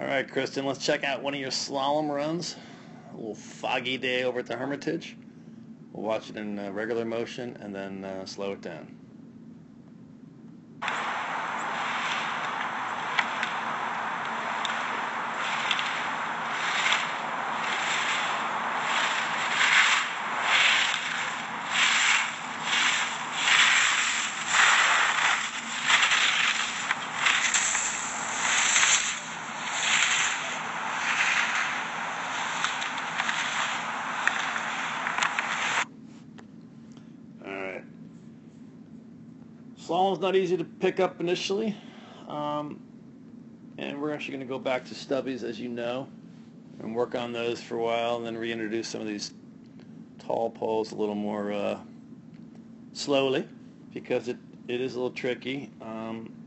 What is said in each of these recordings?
All right, Kristen, let's check out one of your slalom runs. A little foggy day over at the Hermitage. We'll watch it in regular motion and then slow it down. Alright. Slalom's not easy to pick up initially. And we're actually going to go back to stubbies, as you know, and work on those for a while, and then reintroduce some of these tall poles a little more slowly, because it is a little tricky.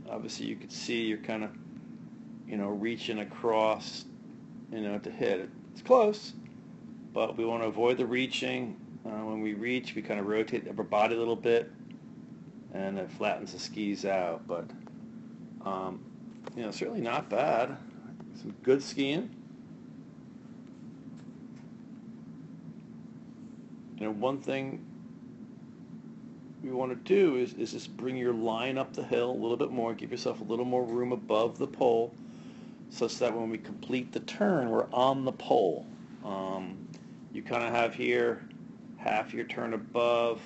Obviously, you can see you're kind of, reaching across, to hit it. It's close, but we want to avoid the reaching. When we reach, we kind of rotate the upper body a little bit, and it flattens the skis out. But certainly not bad. Some good skiing. One thing we want to do is just bring your line up the hill a little bit more, give yourself a little more room above the pole, such that when we complete the turn, we're on the pole. You kind of have here half your turn above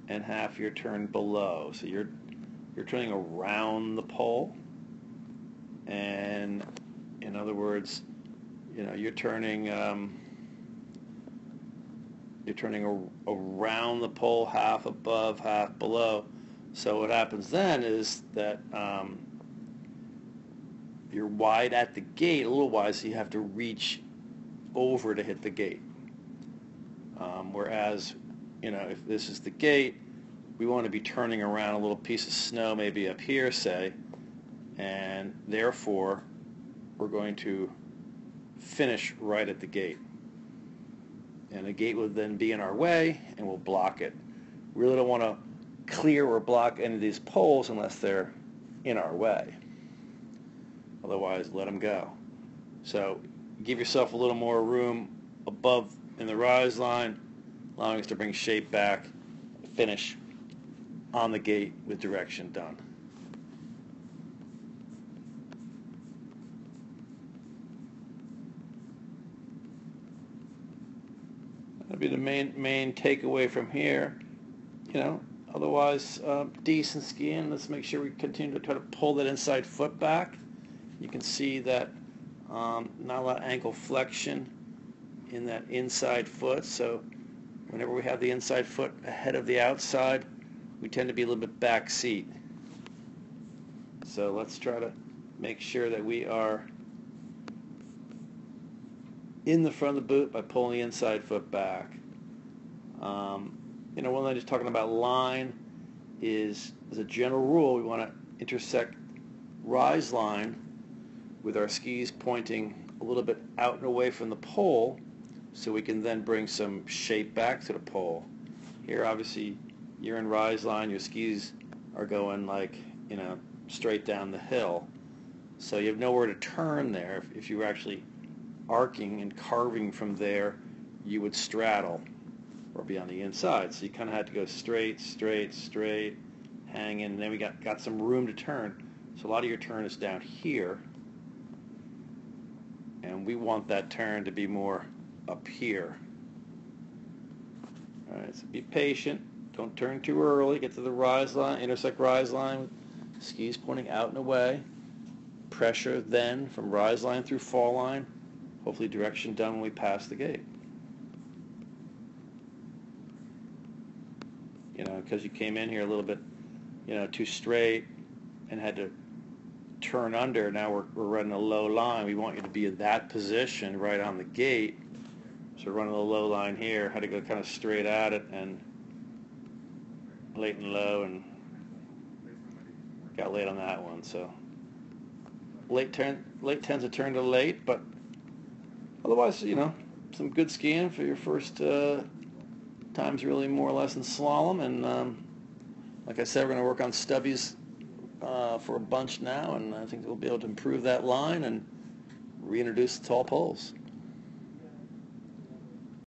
and half your turn below. So you're turning around the pole, and in other words, you're turning around the pole, half above, half below. So what happens then is that you're wide at the gate, a little wide, so you have to reach over to hit the gate. Whereas, if this is the gate, we want to be turning around a little piece of snow, maybe up here, say, and therefore we're going to finish right at the gate. And the gate will then be in our way, and we'll block it. We really don't want to clear or block any of these poles unless they're in our way. Otherwise, let them go. So give yourself a little more room above in the rise line, allowing us to bring shape back, finish on the gate with direction done. That'd be the main takeaway from here. Otherwise, decent skiing. Let's make sure we continue to try to pull that inside foot back. You can see that not a lot of ankle flexion in that inside foot. So whenever we have the inside foot ahead of the outside, we tend to be a little bit back seat. So let's try to make sure that we are in the front of the boot by pulling the inside foot back. One thing just talking about line is, as a general rule, we want to intersect rise line with our skis pointing a little bit out and away from the pole, so we can then bring some shape back to the pole. Here, obviously, you're in rise line, your skis are going straight down the hill, so you have nowhere to turn there. If you were actually arcing and carving from there, you would straddle or be on the inside. So you kind of had to go straight, hang in, and then we got some room to turn. So a lot of your turn is down here, and we want that turn to be more up here. All right, so be patient. Don't turn too early. Get to the rise line, intersect rise line, skis pointing out and away. Pressure then from rise line through fall line. Hopefully direction done when we pass the gate. Because you came in here a little bit, too straight and had to turn under. Now we're running a low line. We want you to be in that position right on the gate. So we're running a low line here. Had to go kind of straight at it and late and low, and got late on that one. So late tends to turn to late, but otherwise, some good skiing for your first times, really more or less in slalom. And like I said, we're going to work on stubbies for a bunch now, and I think we'll be able to improve that line and reintroduce the tall poles.